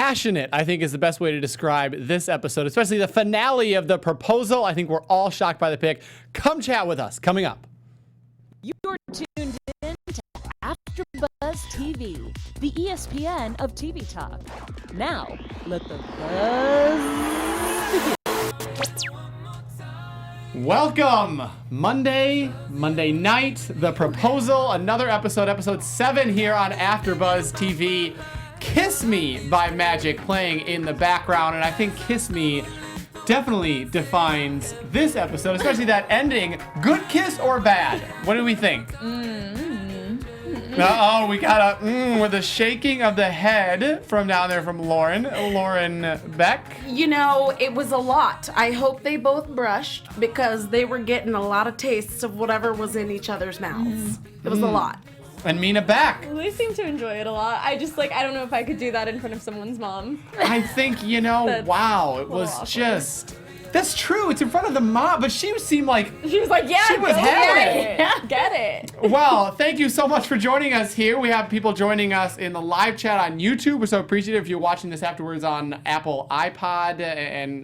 passionate, I think, is the best way to describe this episode, especially the finale of the proposal. I think we're all shocked by the pick. Come chat with us. Coming up. You're tuned in to AfterBuzz TV, the ESPN of TV talk. Now, let the buzz begin. Welcome! Monday night, the proposal, another episode 7 here on AfterBuzz TV. Kiss Me by Magic playing in the background, and I think Kiss Me definitely defines this episode, especially that ending. Good kiss or bad? What do we think? Uh-oh, we got with the shaking of the head from down there from Lauren Beck. You know, it was a lot. I hope they both brushed because they were getting a lot of tastes of whatever was in each other's mouths. It was a lot. And Mina Beck. They seem to enjoy it a lot. I don't know if I could do that in front of someone's mom. I think, wow, it was awkward. just... That's true. It's in front of the mom, but she seemed like... She was like, yeah, she was having it. Get it. Well, thank you so much for joining us here. We have people joining us in the live chat on YouTube. We're so appreciative if you're watching this afterwards on Apple iTunes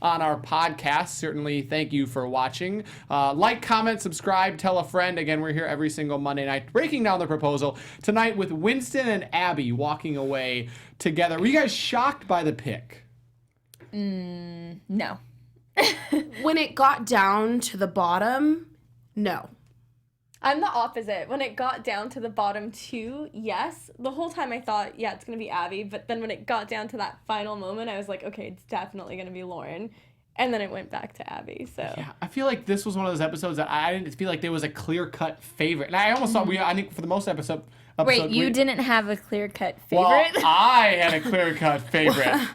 on our podcast. Certainly, thank you for watching. Like, comment, subscribe, tell a friend. Again, we're here every single Monday night breaking down the proposal. Tonight with Winston and Abby walking away together. Were you guys shocked by the pick? No. When it got down to the bottom, no. I'm the opposite. When it got down to the bottom two, yes. The whole time I thought, yeah, it's going to be Abby. But then when it got down to that final moment, I was like, okay, it's definitely going to be Lauren. And then it went back to Abby, so. Yeah, I feel like this was one of those episodes that I didn't feel like there was a clear-cut favorite. And I almost thought I think for the most episode Wait, you didn't have a clear-cut favorite? Well, I had a clear-cut favorite.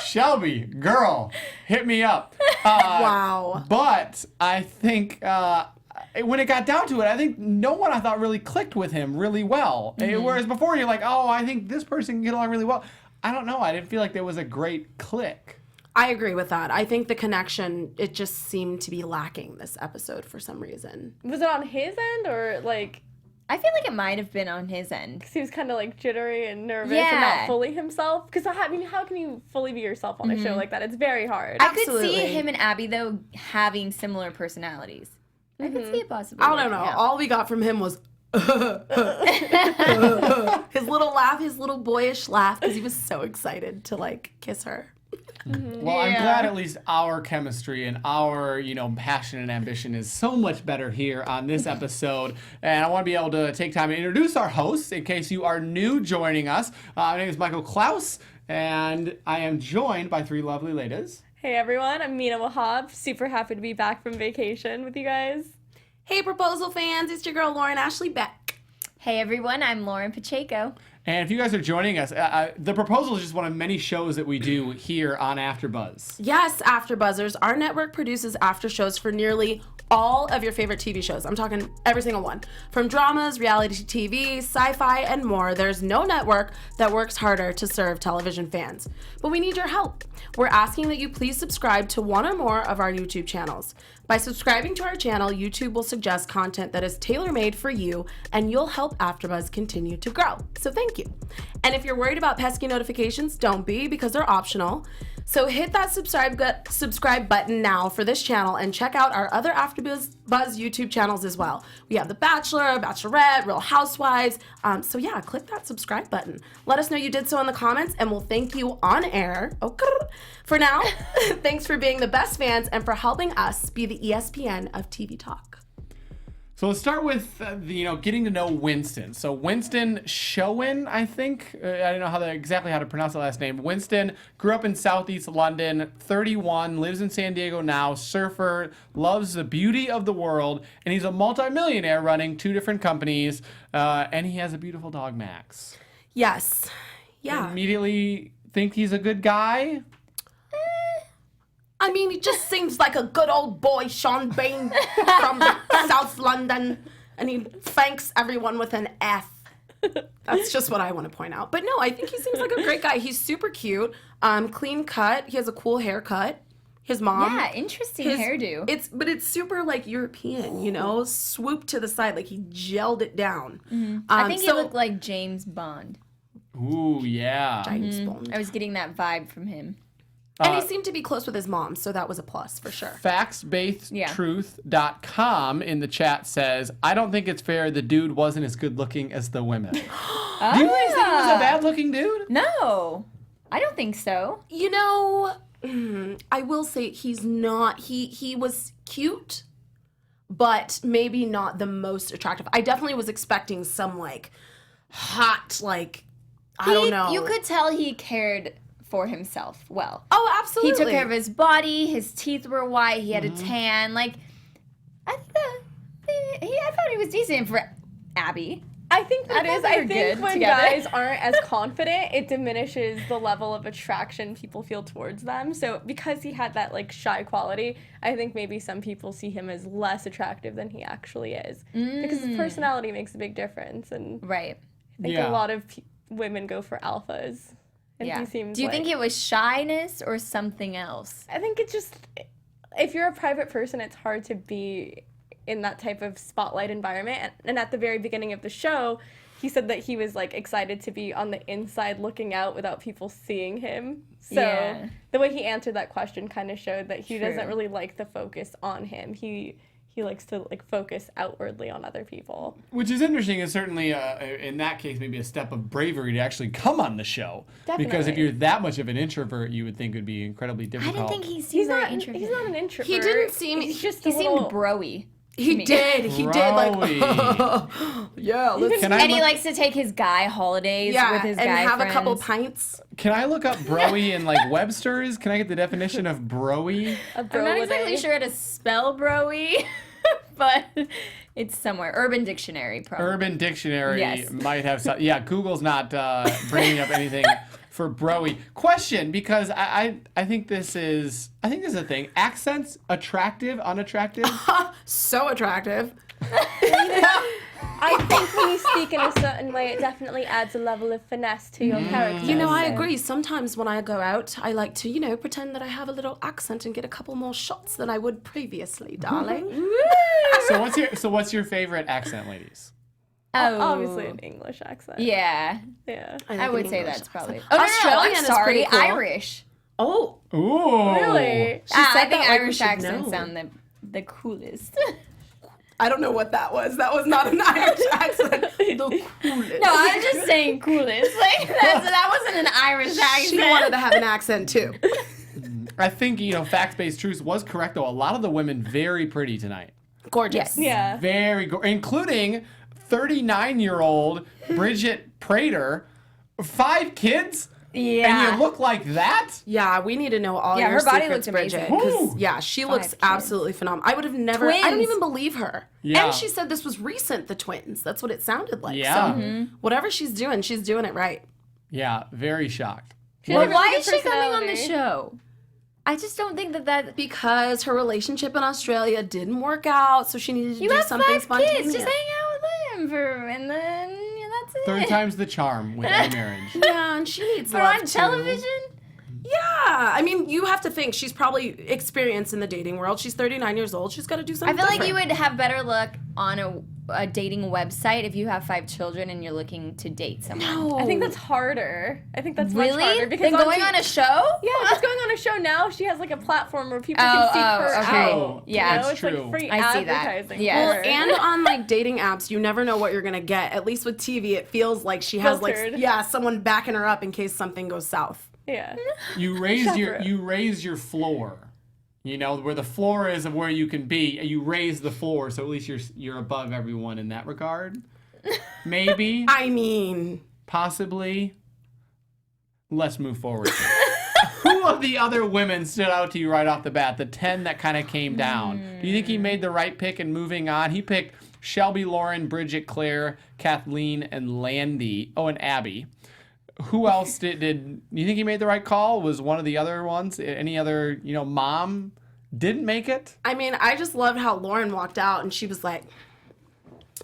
Shelby, girl, hit me up. Wow. But I think when it got down to it, I think no one I thought really clicked with him really well. Whereas before you're like, oh, I think this person can get along really well. I don't know. I didn't feel like there was a great click. I agree with that. I think the connection, it just seemed to be lacking this episode for some reason. Was it on his end or like... I feel like it might have been on his end. Because he was kind of like jittery and nervous and not fully himself. Because I mean, how can you fully be yourself on a show like that? It's very hard. I could see him and Abby, though, having similar personalities. I could see it possibly. I don't know. Yeah. All we got from him was his little laugh, his little boyish laugh, because he was so excited to like kiss her. Well, I'm glad at least our chemistry and our, passion and ambition is so much better here on this episode. And I want to be able to take time to introduce our hosts in case you are new joining us. My name is Michael Klaus, and I am joined by 3 lovely ladies. Hey, everyone. I'm Mina Wahab. Super happy to be back from vacation with you guys. Hey, proposal fans. It's your girl, Lauren Ashley Beck. Hey, everyone. I'm Lauren Pacheco. And if you guys are joining us, The Proposal is just one of many shows that we do here on AfterBuzz. Yes, AfterBuzzers. Our network produces after shows for nearly all of your favorite TV shows. I'm talking every single one. From dramas, reality TV, sci-fi, and more, there's no network that works harder to serve television fans. But we need your help. We're asking that you please subscribe to one or more of our YouTube channels. By subscribing to our channel, YouTube will suggest content that is tailor-made for you, and you'll help AfterBuzz continue to grow. So thank you. And if you're worried about pesky notifications, don't be, because they're optional. So hit that subscribe button now for this channel and check out our other AfterBuzz YouTube channels as well. We have The Bachelor, Bachelorette, Real Housewives. So yeah, click that subscribe button. Let us know you did so in the comments, and we'll thank you on air. Okay. For now, thanks for being the best fans and for helping us be the ESPN of TV talk. So let's start with, getting to know Winston. So Winston Schoen, I think. I don't know exactly how to pronounce the last name. Winston grew up in Southeast London, 31, lives in San Diego now, surfer, loves the beauty of the world, and he's a multimillionaire running 2 different companies, and he has a beautiful dog, Max. Yes. Yeah. Immediately think he's a good guy? I mean, he just seems like a good old boy, Sean Bain from South London, and he thanks everyone with an F. That's just what I want to point out. But no, I think he seems like a great guy. He's super cute, clean cut. He has a cool haircut. His mom. Yeah, interesting hairdo. It's super like European, swooped to the side, like he gelled it down. I think he looked like James Bond. Ooh, yeah. Giant sponge. I was getting that vibe from him. And he seemed to be close with his mom, so that was a plus for sure. Factsbasedtruth.com in the chat says, I don't think it's fair the dude wasn't as good looking as the women. Do you guys think he was a bad looking dude? No, I don't think so. You know, I will say he's not. He was cute, but maybe not the most attractive. I definitely was expecting some like hot, like I don't know. You could tell he cared for himself well. Oh, absolutely. He took care of his body. His teeth were white. He had a tan. Like, I thought he was decent for Abby. I think that I is. thought they I were think good when together. guys aren't as confident, it diminishes the level of attraction people feel towards them. So because he had that like shy quality, I think maybe some people see him as less attractive than he actually is. Because his personality makes a big difference, and Right. I think a lot of women go for alphas. And Yeah. he seems Do you like, think it was shyness or something else? I think it's just, if you're a private person, it's hard to be in that type of spotlight environment. And at the very beginning of the show, he said that he was like excited to be on the inside looking out without people seeing him. So the way he answered that question kind of showed that he doesn't really like the focus on him. He likes to like focus outwardly on other people. Which is interesting, and certainly in that case maybe a step of bravery to actually come on the show. Definitely. Because if you're that much of an introvert, you would think it would be incredibly I difficult. didn't think he seemed very He's introverted. not an introvert. He didn't seem. He's just He a little, seemed bro-y. He did. He did. Like, yeah. Let's Can I And he look- likes to take his guy holidays with his and guy have friends. a couple pints. Can I look up broy in like Webster's? Can I get the definition of broy? a I'm not bro exactly sure how to spell bro-y, but it's somewhere. Urban Dictionary, probably. Urban Dictionary Yes. might have some. Yeah, Google's not bringing up anything for broy. Question, because I think this is a thing. Accents, attractive, unattractive? So attractive. I think when you speak in a certain way, it definitely adds a level of finesse to your character. You know, I so- agree. Sometimes when I go out, I like to, you know, pretend that I have a little accent and get a couple more shots than I would previously, darling. So what's your favorite accent, ladies? Oh, Obviously an English accent. Yeah, Yeah. I would say English that's probably. accent. Oh, no, Australian I'm is sorry, pretty cool. Irish. Oh, Ooh. Really? I said think that like we Irish should accents know. sound the coolest. I don't know what that was. That was not an Irish accent. The coolest. No, I was just saying coolest. Like that wasn't an Irish accent. She wanted to have an accent too. I think, Facts-Based Truth was correct, though. A lot of the women very pretty tonight. Gorgeous. Yeah. Very including 39-year-old Bridget Prater. 5 kids? Yeah. And you look like that? Yeah, we need to know all Yeah, your her body secrets, looks amazing. Bridget. 'Cause, Woo! yeah, she looks kids. absolutely phenomenal. I would have never. I don't Twins. even believe her. Yeah. And she said this was recent. The twins. That's what it sounded like. Yeah. So whatever she's doing it right. Yeah, very shocked. She Well, has a why really is good she coming on the personality. show? I just don't think that. Because her relationship in Australia didn't work out, so she needed to You do have something 5 spontaneous. kids. Just hang out with them and then that's it. Third time's the charm with any marriage. Yeah, and she needs For love on too. television. Yeah, I mean, you have to think she's probably experienced in the dating world. She's 39 years old. She's got to do I something. feel like different. you would have better luck on a dating website if you have 5 children and you're looking to date someone. No. I think that's harder. I think that's much Really? harder. Than going on a show? Yeah, she's going on a show now. She has like a platform where people can seek her okay. out. Yeah, you know? that's it's true. like free I see that. advertising. Yeah. for Well, her. and on like dating apps, you never know what you're gonna get. At least with TV, it feels like she has Filtered. like someone backing her up in case something goes south. yeah. You raise Separate. your floor. Where the floor is of where you can be. You raise the floor, so at least you're above everyone in that regard. Maybe, I mean, possibly. Let's move forward. Who of the other women stood out to you right off the bat? The 10 that kind of came down. Do you think he made the right pick in moving on? He picked Shelby, Lauren, Bridget, Claire, Kathleen, and Landy. Oh, and Abby. Who else did you think he made the right call? Was one of the other ones? Any other, mom didn't make it? I mean, I just loved how Lauren walked out and she was like,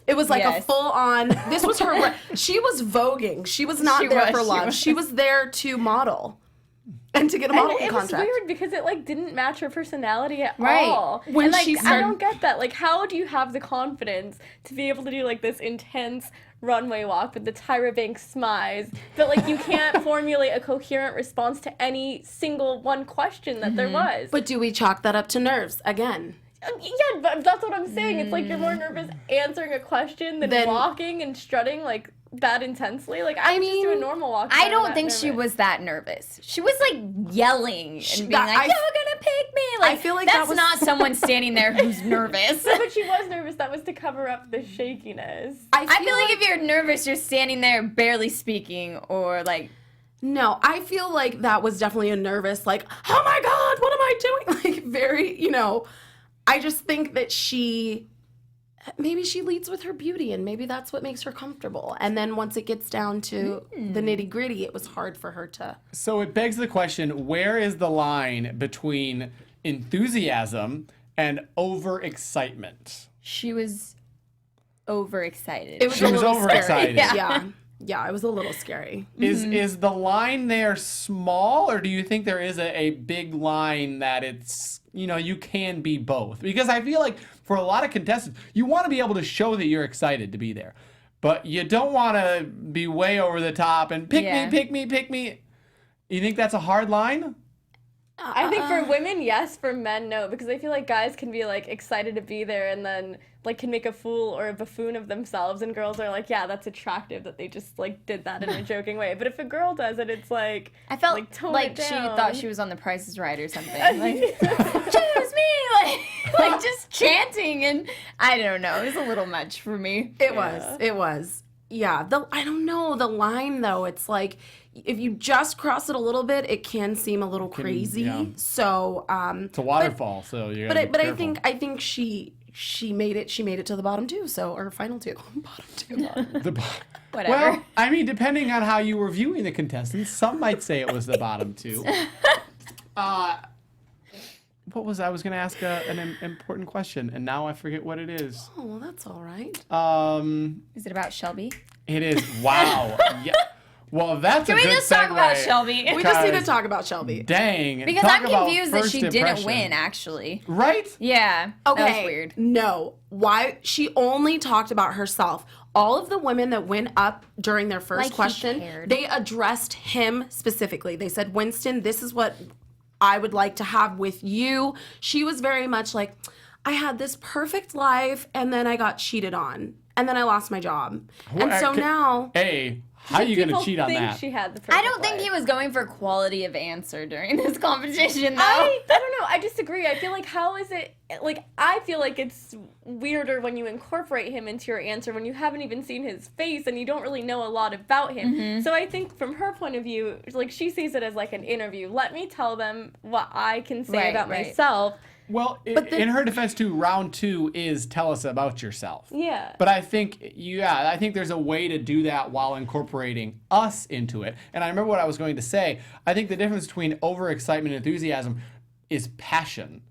it was like a Yes. full on. This was her. She was voguing. She was not She there was, for she love. was. She was there to model and to get a And modeling it was contract. weird because it like didn't match her personality at Right. all. When and like she I started- don't get that. Like how do you have the confidence to be able to do like this intense runway walk with the Tyra Banks smize, but like you can't formulate a coherent response to any single one question that there was. But do we chalk that up to nerves again? Yeah, but that's what I'm saying. It's like you're more nervous answering a question than Then- walking and strutting like that intensely. Like I mean, just do a normal walk. I I'm don't not think she nervous. was that nervous. She was like yelling and being that- like, I- "You're gonna pick me!" Like, I feel like that's that was- not someone standing there who's nervous. But she was nervous. That was to cover up the shakiness. I feel like if you're nervous, you're standing there barely speaking, or like. No, I feel like that was definitely a nervous, like, oh my God, what am I doing? Like, very, I just think that maybe she leads with her beauty, and maybe that's what makes her comfortable. And then once it gets down to the nitty gritty, it was hard for her to. So it begs the question, where is the line between enthusiasm and overexcitement? She was overexcited. It was She a was little overexcited. Scary. Yeah, it was a little scary. Is the line there small, or do you think there is a big line that it's, you can be both? Because I feel like for a lot of contestants, you want to be able to show that you're excited to be there. But you don't want to be way over the top and pick me, pick me, pick me. You think that's a hard line? I think for women, yes. For men, no. Because I feel like guys can be like excited to be there and then like can make a fool or a buffoon of themselves, and girls are like, yeah, that's attractive that they just like did that in a joking way. But if a girl does it, it's like I felt like, tone like it she down. thought she was on The Price is Right or something. Like, choose me, like just chanting, and I don't know. It was a little much for me. It was. Yeah, I don't know, the line though, it's like, if you just cross it a little bit, it can seem a little crazy. yeah. So, It's a waterfall, so you gotta be but careful. I think she made it to the bottom two, or final two. Bottom two. Whatever. Well, I mean, depending on how you were viewing the contestants, some might say it was the bottom two. What was I was going to ask an important question, and now I forget what it is. Oh, well, that's all right. Is it about Shelby? It is. Wow. Yeah. Well, that's Can a we good just talk about segue. Shelby? We just need to Because- talk about Shelby. Dang. Because talk I'm about confused that first she didn't impression. win, actually. Right? Yeah. Okay. That was weird. No. Why? She only talked about herself. All of the women that went up during their first Like he question, cared. they addressed him specifically. They said, Winston, this is what I would like to have with you. She was very much like, I had this perfect life, and then I got cheated on, and then I lost my job. And so now... Hey, how are you going to People cheat on think that? She had the I don't perfect think life. he was going for quality of answer during this competition, though. I don't know. I disagree. I feel like how is it like I feel like it's weirder when you incorporate him into your answer when you haven't even seen his face and you don't really know a lot about him. Mm-hmm. So I think from her point of view, like she sees it as like an interview. Let me tell them what I can say Right, about right. myself. Well, in her defense, too, round two is tell us about yourself. Yeah. But I think, I think there's a way to do that while incorporating us into it. And I remember what I was going to say. I think the difference between overexcitement and enthusiasm is passion.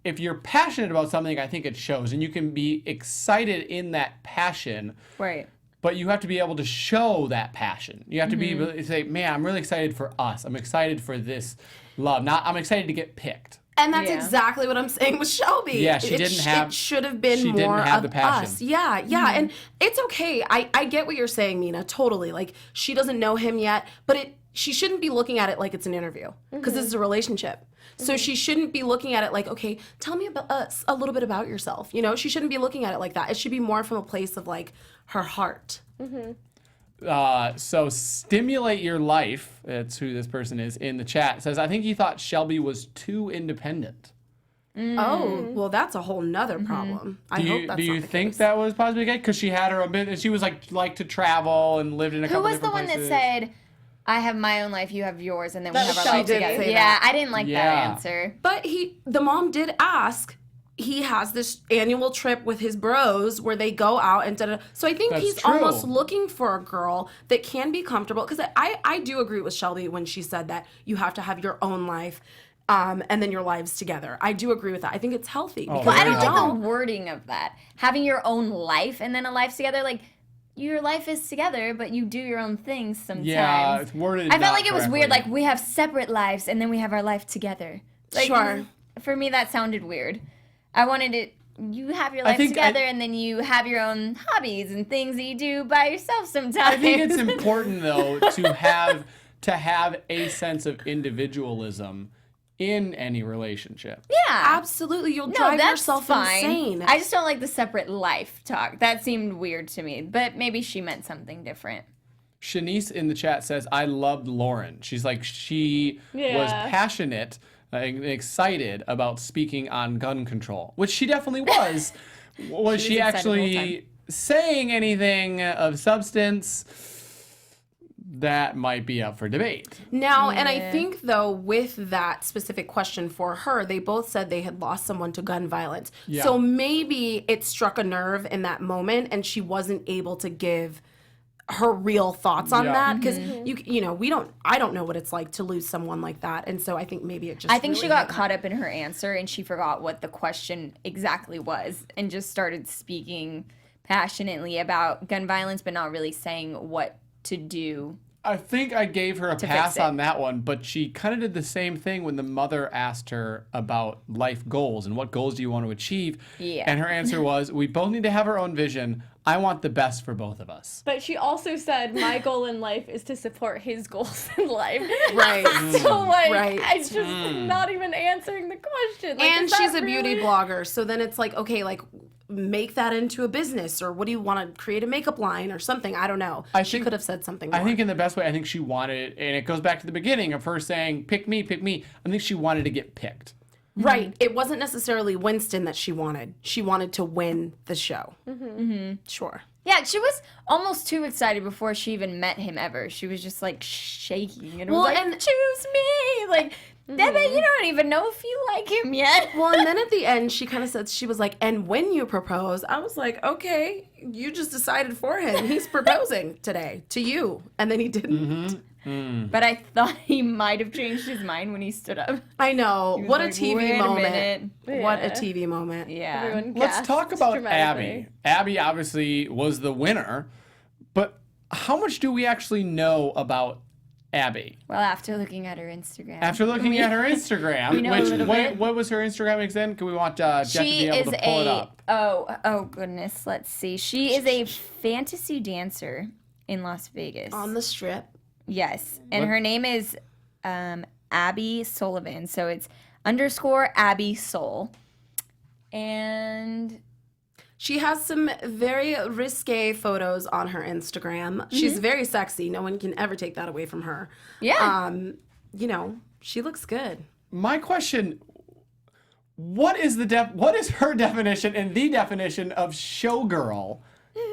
If you're passionate about something, I think it shows. And you can be excited in that passion. Right. But you have to be able to show that passion. You have to be able to say, man, I'm really excited for us. I'm excited for this love. I'm excited to get picked. And that's Yeah. exactly what I'm saying with Shelby. Yeah, she didn't have- It should have been she more didn't have of the passion. us. Yeah, and it's okay. I get what you're saying, Mina. Totally. Like she doesn't know him yet, but she shouldn't be looking at it like it's an interview because this is a relationship. So she shouldn't be looking at it like, okay, tell me about us a little bit about yourself. She shouldn't be looking at it like that. It should be more from a place of like her heart. So Stimulate Your Life, that's who this person is in the chat, says, I think he thought Shelby was too independent. Oh, well, that's a whole nother problem. I hope that's Do you not the think case. that was possibly good? Because she had her a bit, and she was like to travel and lived in a Who couple was the different one places. that said, I have my own life, you have yours, and then we That have was our life Shelby. together? Say Yeah, that. I didn't like Yeah. that answer. But the mom did ask. He has this annual trip with his bros where they go out and da-da. So I think That's he's true. almost looking for a girl that can be comfortable. Because I do agree with Shelby when she said that you have to have your own life and then your lives together. I do agree with that. I think it's healthy. Because But I if don't you like the wording of that. Having your own life and then a life together, like, your life is together, but you do your own things sometimes. Yeah, it's worded I felt not like it was weird, correctly. like, we have separate lives and then we have our life together. Like, Sure. For me, that sounded weird. I wanted it you have your life think together, and then you have your own hobbies and things that you do by yourself sometimes. I think it's important though to have a sense of individualism in any relationship. Yeah. Absolutely. You'll drive yourself insane. I just don't like the separate life talk. That seemed weird to me, but maybe she meant something different. Shanice in the chat says, I loved Lauren. She's like, she was passionate and excited about speaking on gun control, which she definitely was. Was she actually saying anything of substance? That might be up for debate. Now, and I think, though, with that specific question for her, they both said they had lost someone to gun violence. Yeah. So maybe it struck a nerve in that moment, and she wasn't able to give her real thoughts on that. Because, you know, I don't know what it's like to lose someone like that. And so I think maybe it just I think really she got hit her. caught up in her answer, and she forgot what the question exactly was and just started speaking passionately about gun violence, but not really saying what to do. I think I gave her a pass it. on that one, but she kind of did the same thing when the mother asked her about life goals and what goals do you want to achieve. Yeah. And her answer was, we both need to have our own vision. I want the best for both of us. But she also said, my goal in life is to support his goals in life. Right. So, like, Right. it's just not even answering the question. Like, And is that she's a beauty really- blogger. So then it's like, okay, like, make that into a business, or what do you want to create a makeup line or something? I don't know. She could have said something more. I think in the best way, I think she wanted, and it goes back to the beginning of her saying, pick me, pick me. I think she wanted to get picked. Right. It wasn't necessarily Winston that she wanted. She wanted to win the show. Sure. Yeah, she was almost too excited before she even met him ever. She was just like shaking and Well, was like, and- choose me. Like, Debbie, you don't even know if you like him yet. Well, and then at the end, she kind of said, she was like, and when you propose, I was like, okay, you just decided for him. He's proposing today to you. And then he didn't. But I thought he might have changed his mind when he stood up. I know. was What a like, TV "Wait a moment. minute." What a Yeah. TV moment. Yeah. Everyone Let's gasps talk about dramatically. Abby. Abby obviously was the winner, but how much do we actually know about Abby? Well, after looking at her Instagram. After looking at her Instagram, We know a which little bit. what was her Instagram again? Can we want Jeff to She be able is to pull it up? oh goodness, let's see. She is a fantasy dancer in Las Vegas. On the strip. Yes, and What- her name is Abby Sullivan. So it's _Abby Soul. And She has some very risque photos on her Instagram. She's very sexy. No one can ever take that away from her. yeah, You know, she looks good. My question: what is her definition and the definition of showgirl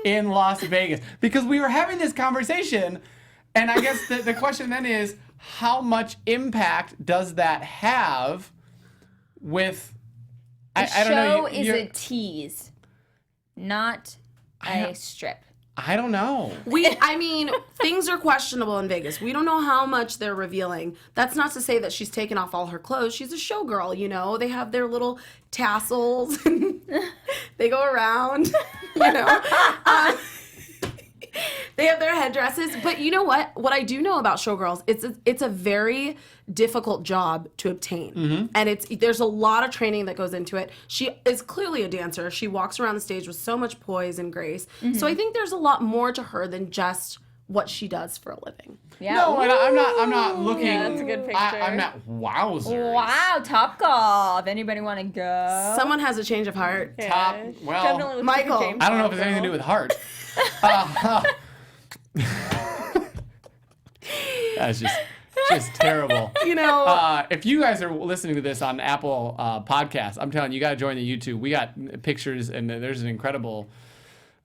in Las Vegas? Because we were having this conversation, and I guess the question then is, how much impact does that have with? the I don't know. show is a tease, not a strip. I don't know. I mean, things are questionable in Vegas. We don't know how much they're revealing. That's not to say that she's taken off all her clothes. She's a showgirl, you know. They have their little tassels. They go around, you know. They have their headdresses. But you know what? What I do know about showgirls, it's a very difficult job to obtain. And there's a lot of training that goes into it. She is clearly a dancer. She walks around the stage with so much poise and grace. So I think there's a lot more to her than just what she does for a living. Yeah. No, and I'm not looking. Yeah, that's a good picture. I'm not wowzers. Wow, Top Golf. Anybody want to go? Someone has a change of heart. Top- Yeah, she well, definitely looks like a Michael. James I don't know if Bond it's anything to do girl. with heart. That's just terrible. You know, If you guys are listening to this on Apple Podcasts, I'm telling you, you got to join the YouTube. We got pictures, and there's an incredible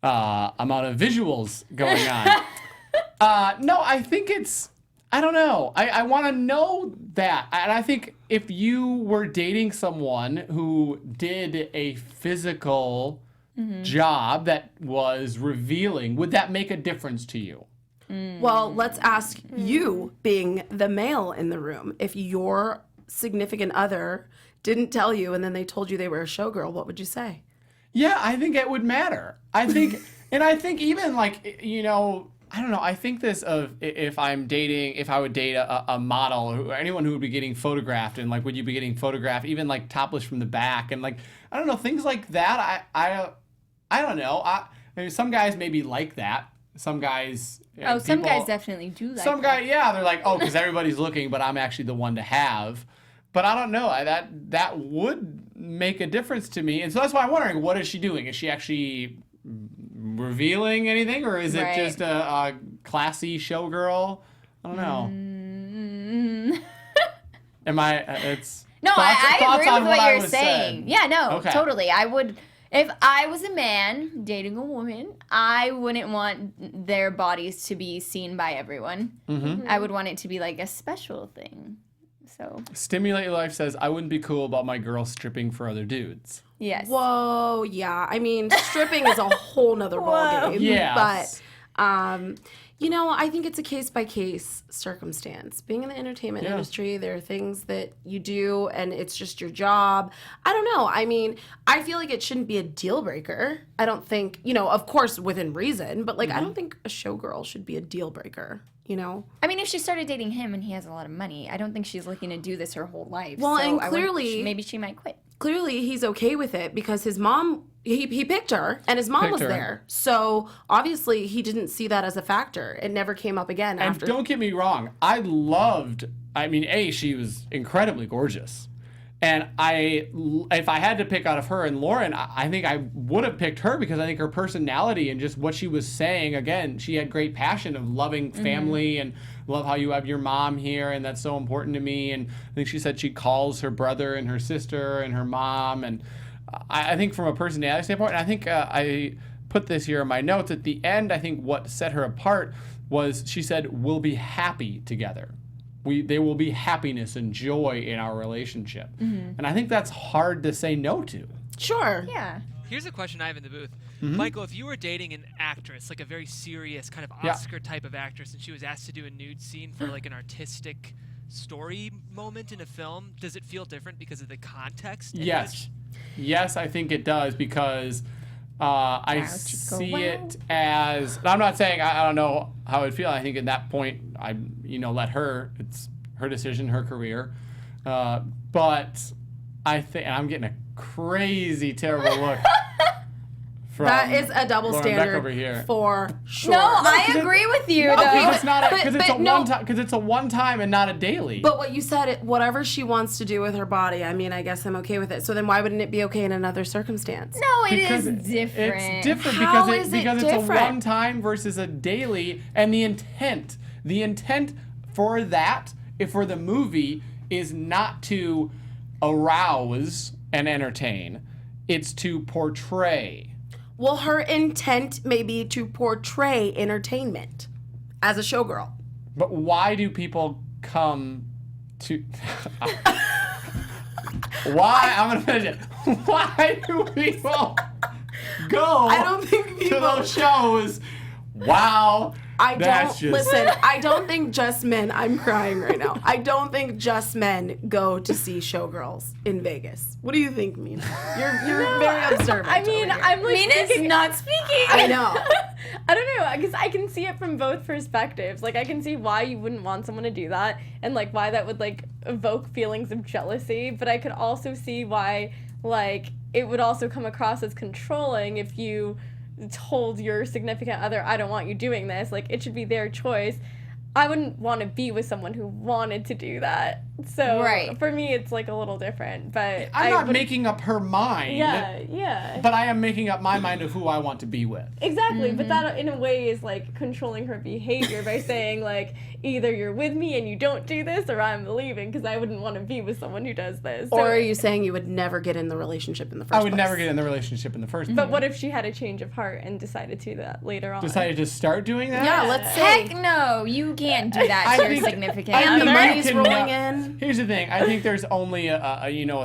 amount of visuals going on. No, I think I don't know. I want to know that. And I think if you were dating someone who did a physical job that was revealing, would that make a difference to you? well, let's ask you, being the male in the room, if your significant other didn't tell you and then they told you they were a showgirl, what would you say? Yeah, I think it would matter. I think, and I think even like, you know, I don't know. I think this of if I would date a model or anyone who would be getting photographed, and like, would you be getting photographed even like topless from the back, and like, I don't know, things like that. I don't know. Maybe some guys maybe like that. Some guys. Some guys definitely do like some that. guy, yeah, they're like, oh, because everybody's looking, but I'm actually the one to have. But I don't know. That would make a difference to me, and so that's why I'm wondering, what is she doing? Is she actually revealing anything, or is it just a classy showgirl? I don't know. Am I? It's no. I agree with what you're saying. Said. Yeah, no, Okay. totally. I would. If I was a man dating a woman, I wouldn't want their bodies to be seen by everyone. Mm-hmm. I would want it to be like a special thing. So Stimulate Your Life says, I wouldn't be cool about my girl stripping for other dudes. yes. Whoa, yeah. I mean, stripping is a whole nother ballgame. Yes. But, you know, I think it's a case-by-case circumstance. Being in the entertainment industry, there are things that you do, and it's just your job. I don't know. I mean, I feel like it shouldn't be a deal breaker. I don't think, you know, of course, within reason, but, like, I don't think a showgirl should be a deal breaker, you know? I mean, if she started dating him and he has a lot of money, I don't think she's looking to do this her whole life. Well, so and I clearly- maybe she might quit. Clearly, he's okay with it because his mom, he picked her, and his mom Picked was her. there. So, obviously, he didn't see that as a factor. It never came up again And after. don't get me wrong, she was incredibly gorgeous. And if I had to pick out of her and Lauren, I think I would have picked her because I think her personality and just what she was saying, again, she had great passion of loving family and love how you have your mom here, and that's so important to me. And I think she said she calls her brother and her sister and her mom. And I think from a personality standpoint, and I think I put this here in my notes, at the end, I think what set her apart was she said, we'll be happy together. There will be happiness and joy in our relationship. And I think that's hard to say no to. Sure. Yeah. Here's a question I have in the booth. Mm-hmm. Michael, if you were dating an actress, like a very serious kind of Oscar type of actress, and she was asked to do a nude scene for like an artistic story moment in a film, does it feel different because of the context? Yes. Yes, I think it does, because I just go, see wow. it as, I'm not saying I don't know how it would feel. I think at that point, let her, it's her decision, her career. But I think, and I'm getting a crazy, terrible look. From That is a double Lauren Beck standard over here. for sure. No, I agree with you, though. Because it's not But- because it's but a no. one time, because it's a one time and not a daily. But what you said, whatever she wants to do with her body, I mean, I guess I'm okay with it. So then why wouldn't it be okay in another circumstance? No, it is Because different. It's different How because is it because it's a different? one time versus a daily, and the intent for that, if for the movie, is not to arouse and entertain, it's to portray. Well, her intent may be to portray entertainment as a showgirl. But why do people come to? Why? I'm gonna finish it. Why do people go? I don't think to people. those shows. Wow. I That's don't just- listen. I don't think just men. I'm crying right now. I don't think just men go to see showgirls in Vegas. What do you think, Mina? You're very observant. I mean, over here. I'm like Mina's thinking, not speaking. I know. I don't know, because I can see it from both perspectives. Like, I can see why you wouldn't want someone to do that, and like why that would like evoke feelings of jealousy. But I could also see why like it would also come across as controlling if you told your significant other, I don't want you doing this. Like, it should be their choice. I wouldn't want to be with someone who wanted to do that. So Right. for me, it's like a little different. But I'm not would- making up her mind. Yeah. But I am making up my mind of who I want to be with. Exactly, but that in a way is like controlling her behavior by saying like either you're with me and you don't do this or I'm leaving, because I wouldn't want to be with someone who does this. Or are you saying you would never get in the relationship in the first place? I would never get in the relationship in the first place. But what if she had a change of heart and decided to that later on? Decided to start doing that? Yeah, let's say. Heck no, you can't do that I to your think- significant And the other. money's cannot- rolling in. Here's the thing. I think there's only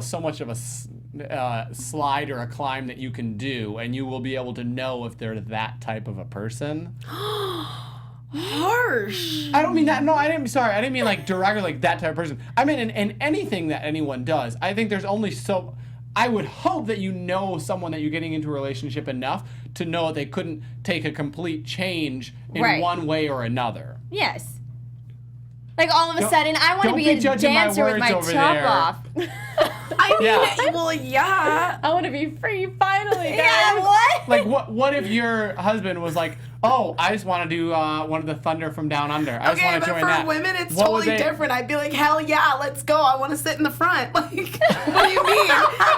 so much of a slide or a climb that you can do, and you will be able to know if they're that type of a person. Harsh. I don't mean that. No, I didn't. Sorry, I didn't mean like directly like that type of person. I mean in anything that anyone does. I think there's only so. I would hope that you know someone that you're getting into a relationship enough to know they couldn't take a complete change in Right. one way or another. Yes. Like all of a Don't- sudden, I want to don't be be a judging my dancer with words my over top there. off. I mean, Yeah. well, yeah. I want to be free finally, guys. Yeah, what? Like, what if your husband was like, oh, I just want to do one of the Thunder from Down Under. I just Okay, want but to join for that. women, it's What would totally they- different. I'd be like, hell yeah, let's go. I want to sit in the front. Like, what do you mean?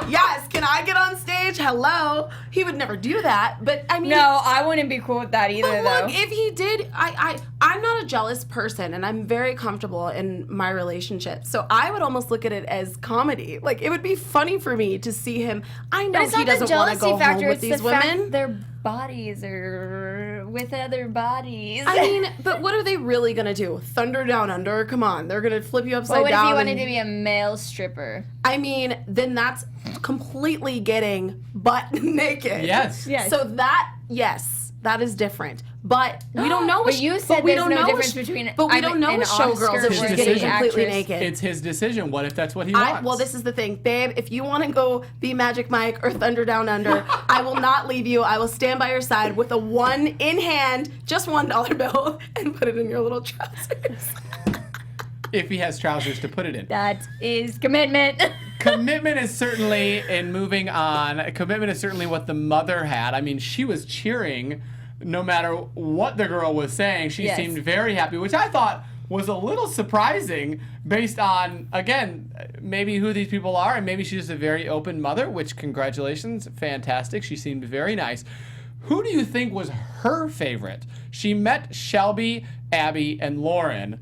Yes, can I get on stage? Hello. He would never do that. But I mean, No, I wouldn't be cool with that either, but though. look, if he did, I'm not a jealous person, and I'm very comfortable in my relationship. So I would almost look at it as comedy. Like, it would be funny for me to see him. I know But it's he not the doesn't want to jealousy go factor. home with It's these the fact women. their bodies are with other bodies. I mean, but what are they really gonna do? Thunder Down Under? Come on, they're gonna flip you upside what if down. you wanted and- to be a male stripper? I mean, then that's completely getting butt naked. Yes. Yes. So yes, that is different. But we don't know. But you said we there's don't no know difference sh- between But we I'm don't know an with showgirls if His she's getting decision. completely actress. naked. It's his decision. What if that's what he wants? Well, this is the thing, babe. If you want to go be Magic Mike or Thunder Down Under, I will not leave you. I will stand by your side with a one in hand, just $1 bill, and put it in your little trousers. If he has trousers to put it in. That is commitment. Commitment is certainly, in moving on, commitment is certainly what the mother had. I mean, she was cheering no matter what the girl was saying. She Yes. seemed very happy, which I thought was a little surprising based on, again, maybe who these people are, and maybe she's just a very open mother, which, congratulations, fantastic. She seemed very nice. Who do you think was her favorite? She met Shelby, Abby, and Lauren.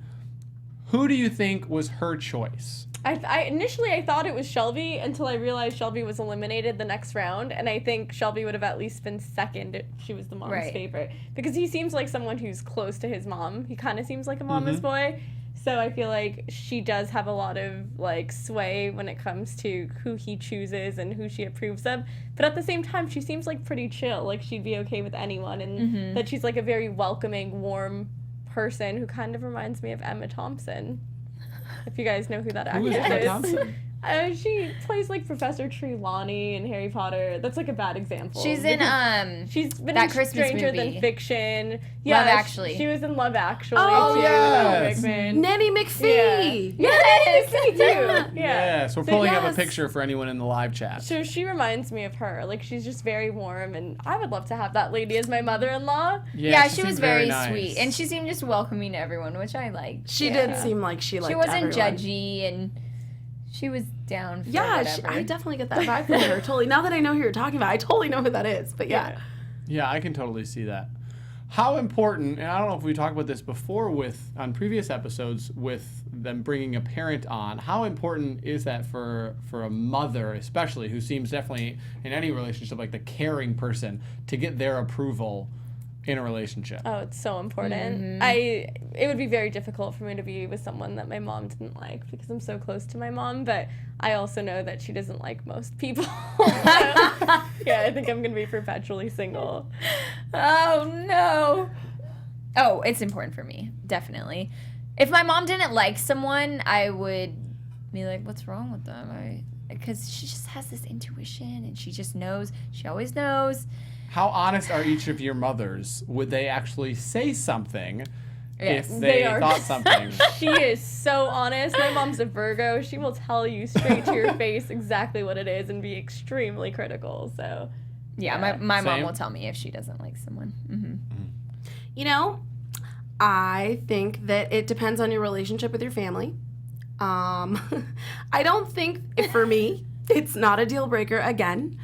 Who do you think was her choice? I initially I thought it was Shelby until I realized Shelby was eliminated the next round, and I think Shelby would have at least been second if she was the mom's Right. favorite, because he seems like someone who's close to his mom. He kind of seems like a mama's boy, so I feel like she does have a lot of like sway when it comes to who he chooses and who she approves of. But at the same time, she seems like pretty chill, like she'd be okay with anyone, and that she's like a very welcoming, warm person who kind of reminds me of Emma Thompson. If you guys know who that Who is actress Emma is. Thompson? She plays like Professor Trelawney in Harry Potter. That's like a bad example. She's in She's been that in Christmas Stranger movie. Than Fiction. Love Actually. She was in Love Actually. Oh, too, yes. with Rickman. Nanny McPhee. Yes, me too. Yeah. Yes, we're So pulling up a yes. picture for anyone in the live chat. So she reminds me of her. Like, she's just very warm, and I would love to have that lady as my mother-in-law. Yeah, she seemed was very nice. sweet, and she seemed just welcoming to everyone, which I liked. She did seem like she liked She wasn't everyone. judgy, and she was down for Yeah, whatever. I definitely get that vibe from her. Totally. Now that I know who you're talking about, I totally know who that is. But yeah. Yeah, I can totally see that. How important, and I don't know if we talked about this before on previous episodes with them bringing a parent on, how important is that for a mother, especially, who seems definitely in any relationship like the caring person, to get their approval in a relationship? Oh, it's so important. Mm-hmm. It would be very difficult for me to be with someone that my mom didn't like, because I'm so close to my mom, but I also know that she doesn't like most people. Yeah, I think I'm gonna be perpetually single. Oh no. Oh, it's important for me, definitely. If my mom didn't like someone, I would be like, "What's wrong with them?" Because she just has this intuition, and she just knows. She always knows. How honest are each of your mothers? Would they actually say something Yes. if They they are. thought something? She is so honest. My mom's a Virgo. She will tell you straight to your face exactly what it is and be extremely critical. So, Yeah, my mom Same. will tell me if she doesn't like someone. You know, I think that it depends on your relationship with your family. I don't think, for me, it's not a deal breaker again.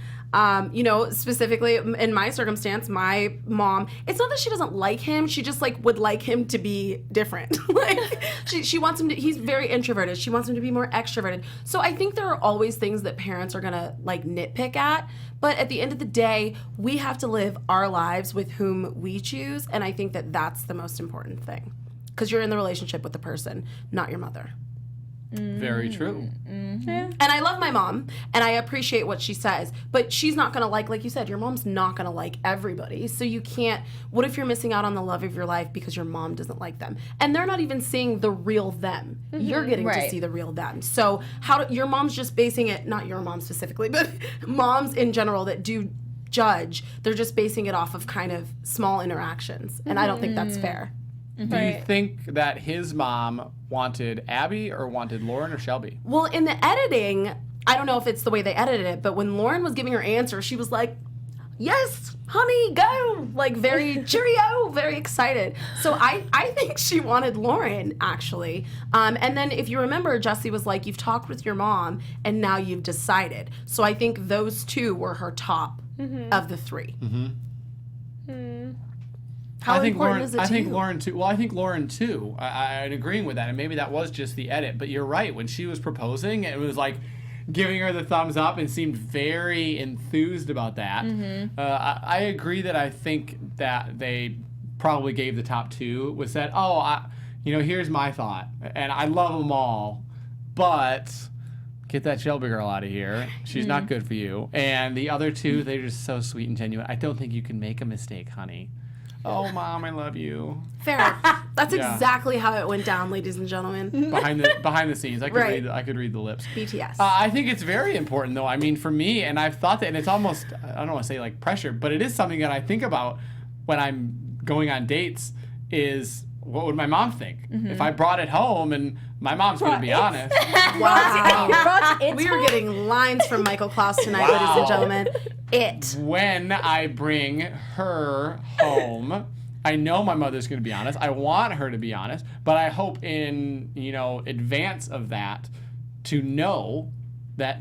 You know, specifically in my circumstance, my mom, it's not that she doesn't like him, she just like would like him to be different. Like she wants him to, he's very introverted. She wants him to be more extroverted. So I think there are always things that parents are gonna like nitpick at, but at the end of the day, we have to live our lives with whom we choose, and I think that that's the most important thing. Because you're in the relationship with the person, not your mother. Very true. yeah. And I love my mom, and I appreciate what she says, but she's not gonna like you said, your mom's not gonna like everybody. So you can't, what if you're missing out on the love of your life because your mom doesn't like them? And they're not even seeing the real them. You're getting to Right. see the real them. So your mom's just basing it, not your mom specifically, but moms in general that do judge. They're just basing it off of kind of small interactions. And I don't think that's fair. Do you think that his mom wanted Abby or wanted Lauren or Shelby? Well, in the editing, I don't know if it's the way they edited it, but when Lauren was giving her answer, she was like, yes, honey, go. Like very cheerio, very excited. So I think she wanted Lauren, actually. And then if you remember, Jesse was like, you've talked with your mom and now you've decided. So I think those two were her top of the three. How important is it to I think you? Lauren too. Well, I think Lauren too. I'm agreeing with that, and maybe that was just the edit. But you're right. When she was proposing, it was like giving her the thumbs up and seemed very enthused about that. I agree that I think that they probably gave the top two was that, here's my thought, and I love them all, but get that Shelby girl out of here. She's not good for you. And the other two, they're just so sweet and genuine. I don't think you can make a mistake, honey. Oh, Mom, I love you. Fair. That's Yeah. exactly how it went down, ladies and gentlemen. Behind the scenes, I could read the lips. BTS. I think it's very important, though. I mean, for me, and I've thought that, and it's almost, I don't want to say like pressure, but it is something that I think about when I'm going on dates is, what would my mom think? If I brought it home, and my mom's going to be honest. Wow. We are getting lines from Michael Klaus tonight, ladies and gentlemen. When I bring her home, I know my mother's going to be honest. I want her to be honest, but I hope in, advance of that to know that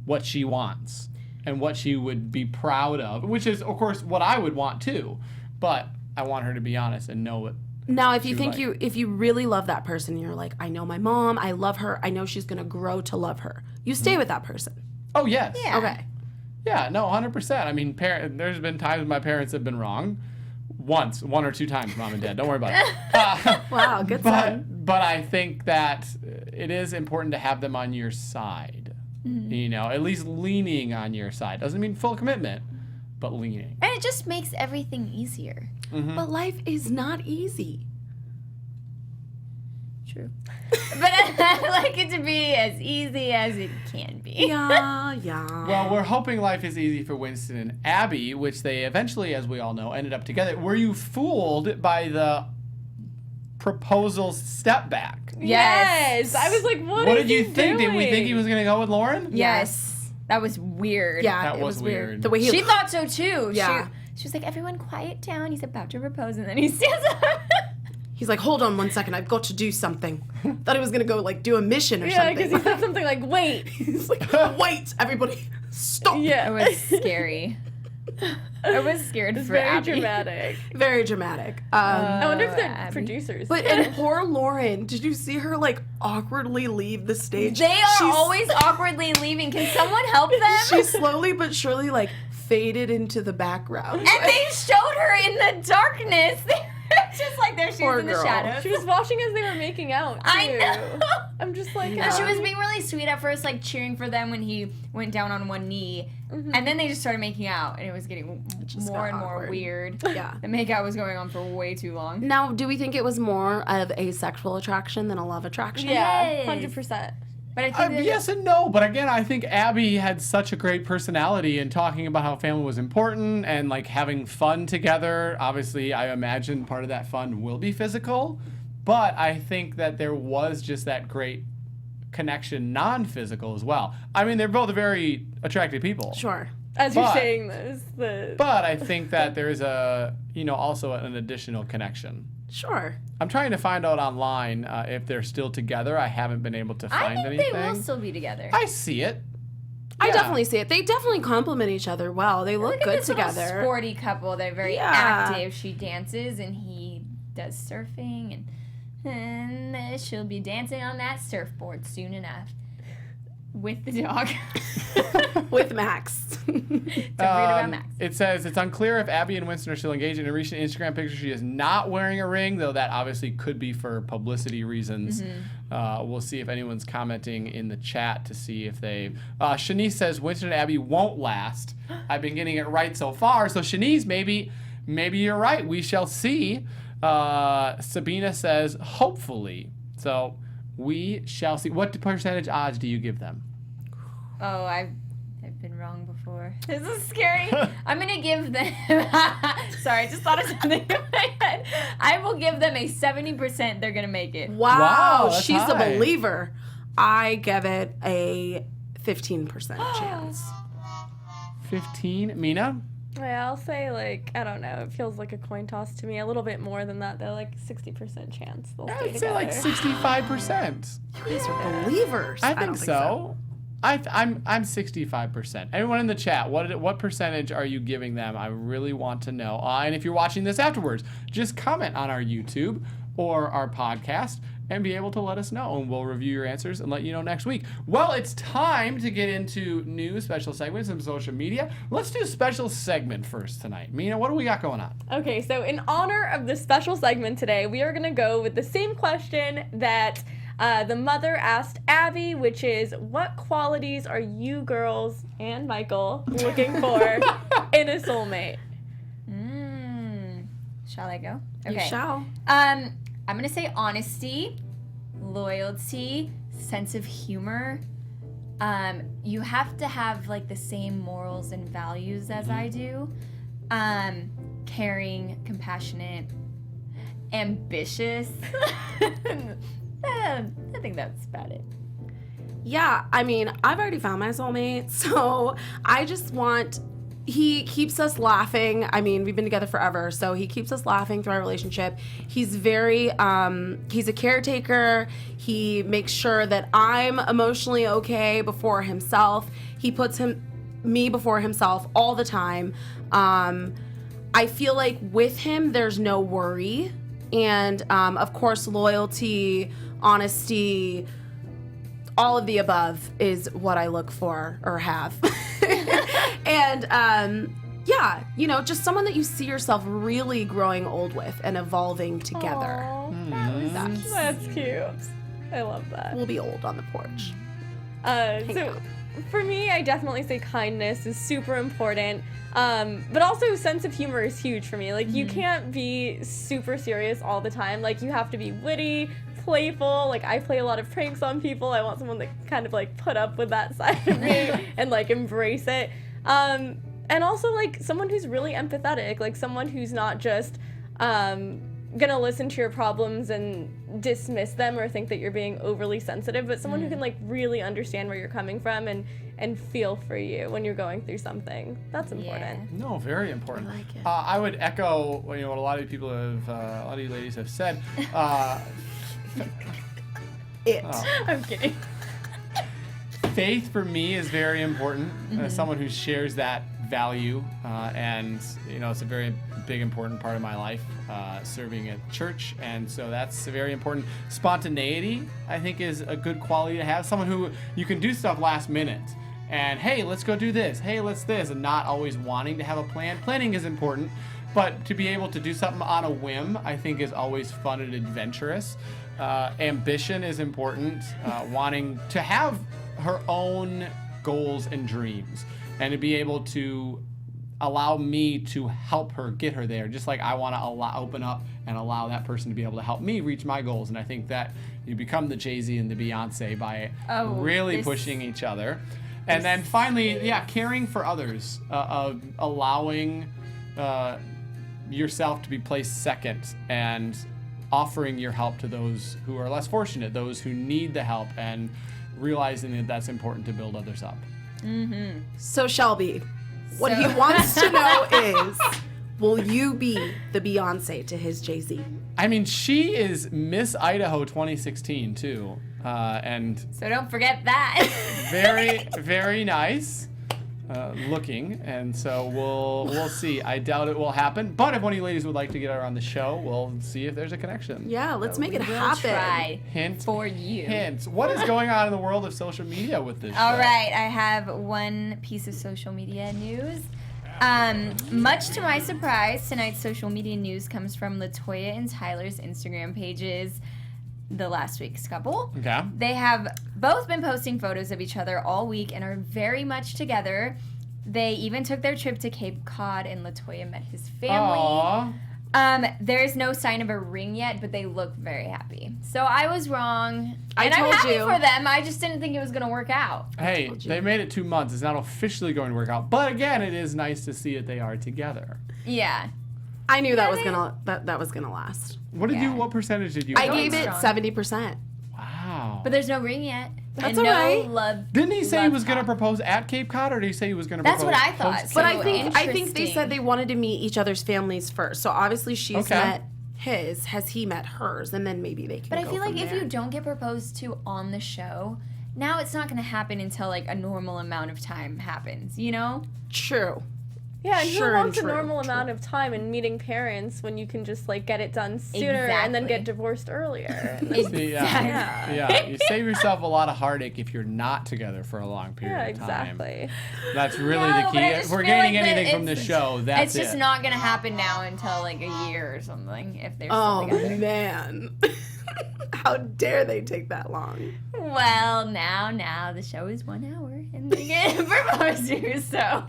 what she wants and what she would be proud of, which is, of course, what I would want too. But I want her to be honest and know what. Now, if you really love that person, you're like, I know my mom, I love her, I know she's going to grow to love her. You stay with that person. Oh, yes. Yeah. Okay. Yeah, no, 100%. I mean, there's been times my parents have been wrong. One or two times, Mom and Dad. Don't worry about it. Wow, good sign. But I think that it is important to have them on your side. At least leaning on your side. Doesn't mean full commitment, but leaning. And it just makes everything easier. But life is not easy. True. But I like it to be as easy as it can be. Yeah. Well, we're hoping life is easy for Winston and Abby, which they eventually, as we all know, ended up together. Were you fooled by the proposal step back? Yes. I was like, what Did you think? Did we think he was going to go with Lauren? Yes. That was weird. Yeah, That it was was weird. The way he She thought so too. Yeah. She was like, everyone quiet down. He's about to propose. And then he stands up. He's like, hold on 1 second, I've got to do something. Thought he was going to go, do a mission or Yeah, something. because he said something like, wait. He's like, wait, everybody, stop. Yeah. It was scary. I was scared It's for very Abby. dramatic. Very dramatic. I wonder if they're Abby. producers. But and poor Lauren, did you see her awkwardly leave the stage? They are She's- always awkwardly leaving. Can someone help them? She slowly but surely faded into the background. And they showed her in the darkness. Just like there she Poor was in the girl. shadows. she was watching as they were making out, too. I know. I'm just like, And she was being really sweet at first, cheering for them when he went down on one knee. And then they just started making out, and it was getting just more got and more awkward. weird. Yeah. The makeout was going on for way too long. Now, do we think it was more of a sexual attraction than a love attraction? Yeah, Yes. 100%. But I think that Yes and no, but again, I think Abby had such a great personality in talking about how family was important and having fun together. Obviously, I imagine part of that fun will be physical, but I think that there was just that great connection, non-physical as well. I mean, they're both very attractive people. Sure. As you're But- saying this, But I think that there's also an additional connection. Sure. I'm trying to find out online if they're still together. I haven't been able to I find think anything. they will still be together. I see it. I Yeah. definitely see it. They definitely complement each other well. They look Look at good this little together. sporty couple. They're very Yeah. active. She dances and he does surfing, and she'll be dancing on that surfboard soon enough with the dog. With Max. To read about Max. It says it's unclear if Abby and Winston are still engaged. In a recent Instagram picture, she is not wearing a ring, though that obviously could be for publicity reasons. We'll see if anyone's commenting in the chat to see if they. Shanice says Winston and Abby won't last. I've been getting it right so far. So Shanice, maybe you're right. We shall see. Sabina says hopefully. So we shall see. What percentage odds do you give them? Oh, I've been wrong before. for. This is scary. I'm gonna give them. Sorry, I just thought of something in my head. I will give them a 70%. They're gonna make it. Wow, that's she's high. a believer. I give it a 15% chance. 15. Mina? Yeah, I'll say like, I don't know. It feels like a coin toss to me. A little bit more than that though, like 60% chance they'll stay I'd say like together. 65%. You guys are believers. I don't think so. I'm 65%. Everyone in the chat, what percentage are you giving them? I really want to know. And if you're watching this afterwards, just comment on our YouTube or our podcast and be able to let us know, and we'll review your answers and let you know next week. Well, it's time to get into new special segments and social media. Let's do a special segment first tonight. Mina, what do we got going on? Okay, so in honor of the special segment today, we are gonna go with the same question that the mother asked Abby, which is, what qualities are you girls and Michael looking for in a soulmate? Shall I go? You shall. I'm gonna say honesty, loyalty, sense of humor. You have to have like the same morals and values as I do. Caring, compassionate, ambitious. I think that's about it. Yeah, I mean, I've already found my soulmate, so I just want. He keeps us laughing. I mean, we've been together forever, so he keeps us laughing through our relationship. He's very, he's a caretaker. He makes sure that I'm emotionally okay before himself. He puts me before himself all the time. I feel like with him, there's no worry. And, of course, loyalty, honesty, all of the above is what I look for or have. And yeah, you know, just someone that you see yourself really growing old with and evolving together. Aw, that's cute. I love that. We'll be old on the porch. So for me, I definitely say kindness is super important. But also sense of humor is huge for me. Like, you can't be super serious all the time. Like, you have to be witty, playful. Like, I play a lot of pranks on people. I want someone that kind of like put up with that side of me and like embrace it. And also like someone who's really empathetic, like someone who's not just gonna listen to your problems and dismiss them or think that you're being overly sensitive, but someone who can like really understand where you're coming from and feel for you when you're going through something. That's important. No, very important. I like it. I would echo what a lot of people have, a lot of you ladies have said. I'm kidding. Faith for me is very important. As someone who shares that value, and it's a very big important part of my life, serving at church, and so that's very important. Spontaneity, I think, is a good quality to have. Someone who you can do stuff last minute, and hey, let's go do this. Hey, let's this, and not always wanting to have a plan. Planning is important, but to be able to do something on a whim, I think, is always fun and adventurous. Ambition is important. Wanting to have her own goals and dreams, and to be able to allow me to help her get her there, just like I want to open up and allow that person to be able to help me reach my goals. And I think that you become the Jay-Z and the Beyonce by really pushing each other. And then finally, caring for others, allowing yourself to be placed second, and offering your help to those who are less fortunate, those who need the help, and realizing that that's important to build others up. So Shelby, what he wants to know is, will you be the Beyonce to his Jay-Z? I mean, she is Miss Idaho 2016 too, and So don't forget that. very, very nice looking, and so we'll see. I doubt it will happen, but if one of you ladies would like to get her on the show, we'll see if there's a connection. Yeah, let's make it We'll happen. try Hint for you. Hint. What is going on in the world of social media with this All show? right, I have one piece of social media news. Much to my surprise, tonight's social media news comes from LaToya and Tyler's Instagram pages, the last week's couple. Okay. They have both been posting photos of each other all week and are very much together. They even took their trip to Cape Cod, and LaToya met his family. Aww. There's no sign of a ring yet, but they look very happy. So I was wrong. I and I'm told happy you. for them. I just didn't think it was going to work out. Hey, they made it 2 months. It's not officially going to work out. But again, it is nice to see that they are together. Yeah. I knew that was gonna last. What percentage did you I give gave it strong. 70%. Wow. But there's no ring yet. That's and all no right. love. Didn't he say he love was going to talk. propose at Cape Cod, or did he say he was going to propose? That's what I thought. post- But So I think they interesting. said they wanted to meet each other's families first. So obviously she's Okay. met his. Has he met hers? And then maybe they can. But I go feel like from if there. you don't get proposed to on the show, now it's not going to happen until like a normal amount of time happens, you know? True. Yeah, and Sure who wants and a true, normal true. amount of time in meeting parents when you can just like get it done sooner and then Exactly. get divorced earlier? See, yeah. You save yourself a lot of heartache if you're not together for a long period Yeah, of time. exactly. That's really No, the but I key. just If we're feel gaining like that anything from the it's- show, that's It's just it. not going to happen now until like a year or something if they're Oh still together. man. How dare they take that long? Well, now the show is 1 hour and they get proposed to, so.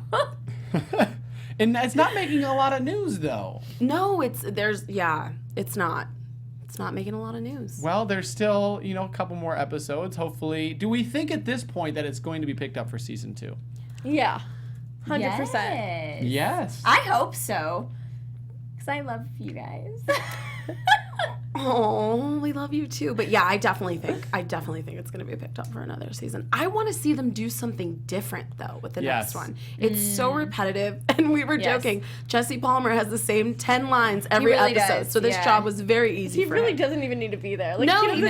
And it's not making a lot of news, though. No, it's not. It's not making a lot of news. Well, there's still, a couple more episodes. Hopefully, do we think at this point that it's going to be picked up for season 2? Yeah, 100%. Yes. Yes. I hope so. Because I love you guys. Oh, we love you too. But yeah, I definitely think it's going to be picked up for another season. I want to see them do something different though with the Yes. next one. It's so repetitive, and we were Yes. joking. Jesse Palmer has the same 10 lines every really episode, does, so this yeah. job was very easy He for really him. doesn't even need to be there. Like, No, he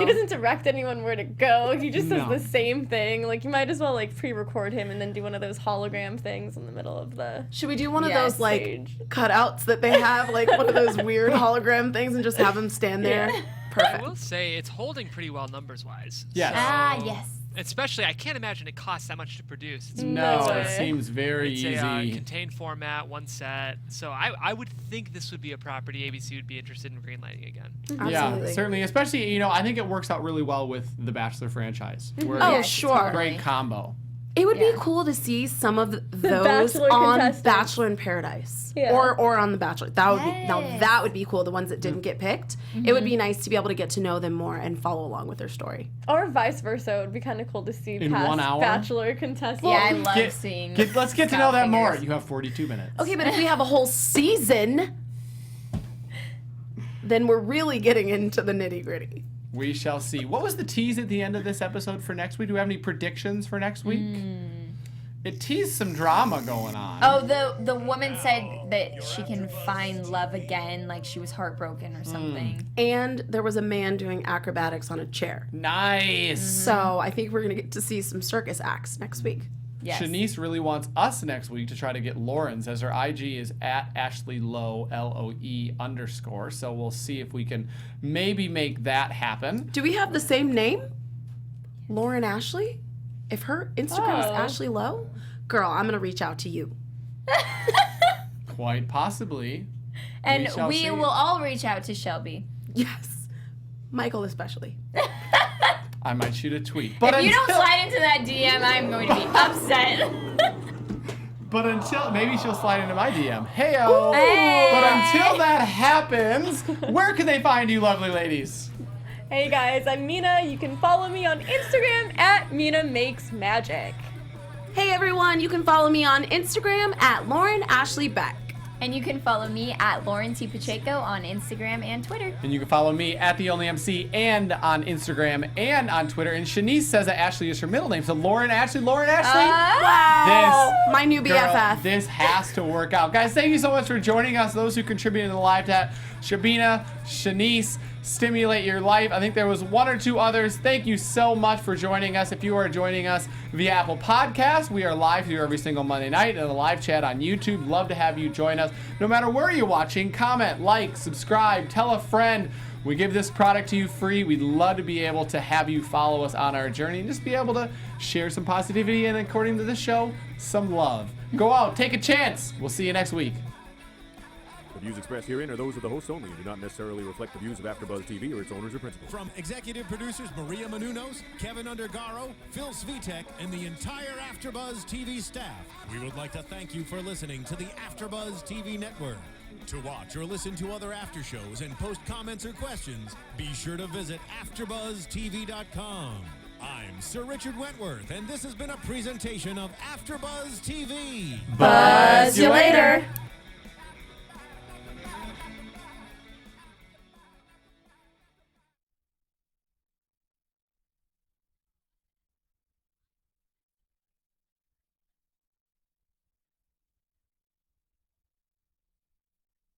doesn't direct anyone where to go. He just No. says the same thing. Like, you might as well like pre-record him and then do one of those hologram things in the middle of the Should we do one of Yes. those like stage. cutouts that they have, like one of those weird hologram things, and just have him stand there? Yeah. I Perfect. will say it's holding pretty well numbers-wise. Yes. So- Yes. Especially, I can't imagine it costs that much to produce. It's No, way. it seems very It's easy. a contained format, one set. So I would think this would be a property ABC would be interested in greenlighting again. Yeah, Absolutely. certainly. Especially, I think it works out really well with the Bachelor franchise. Where Oh, it's sure. a great combo. It would Yeah. be cool to see some of those Bachelor on contestants. Bachelor in Paradise, Yeah. or on The Bachelor. That would be now Yes. that would be cool. The ones that didn't get picked, it would be nice to be able to get to know them more and follow along with their story. Or vice versa. It would be kind of cool to see In past 1 hour? Bachelor contestants. Yeah, I love seeing. Let's get to know that more. You have 42 minutes. Okay, but if we have a whole season, then we're really getting into the nitty gritty. We shall see. What was the tease at the end of this episode for next week? Do we have any predictions for next week? It teased some drama going on. Oh, the woman said that she can find love again, like she was heartbroken or something. And there was a man doing acrobatics on a chair. Nice. So I think we're gonna get to see some circus acts next week. Yes. Shanice really wants us next week to try to get Lauren's, as her IG is at Ashley Lowe, LOE_. So we'll see if we can maybe make that happen. Do we have the same name? Lauren Ashley? If her Instagram is Oh. Ashley Lowe, girl, I'm gonna reach out to you. Quite possibly. And shall we see. will all reach out to Shelby. Yes. Michael especially. I might shoot a tweet. But If you don't until- slide into that DM, I'm going to be upset. But until maybe she'll slide into my DM. Heyo. Hey. But until that happens, where can they find you, lovely ladies? Hey guys, I'm Mina. You can follow me on Instagram at Mina Makes Magic. Hey everyone, you can follow me on Instagram at Lauren Ashley Beck. And you can follow me at Lauren T. Pacheco on Instagram and Twitter. And you can follow me at The Only MC and on Instagram and on Twitter. And Shanice says that Ashley is her middle name. So Lauren Ashley. Wow. My new Girl, BFF. this has to work out. Guys, thank you so much for joining us. Those who contributed to the live chat. Shabina, Shanice, Stimulate Your Life. I think there was one or two others. Thank you so much for joining us. If you are joining us via Apple Podcasts, we are live here every single Monday night in the live chat on YouTube. Love to have you join us. No matter where you're watching, comment, like, subscribe, tell a friend. We give this product to you free. We'd love to be able to have you follow us on our journey and just be able to share some positivity and, according to the show, some love. Go out, take a chance. We'll see you next week. The views expressed herein are those of the hosts only and do not necessarily reflect the views of AfterBuzz TV or its owners or principals. From executive producers Maria Menounos, Kevin Undergaro, Phil Svitek, and the entire AfterBuzz TV staff, we would like to thank you for listening to the AfterBuzz TV network. To watch or listen to other after shows and post comments or questions, be sure to visit AfterBuzzTV.com. I'm Sir Richard Wentworth, and this has been a presentation of AfterBuzz TV. Buzz you later.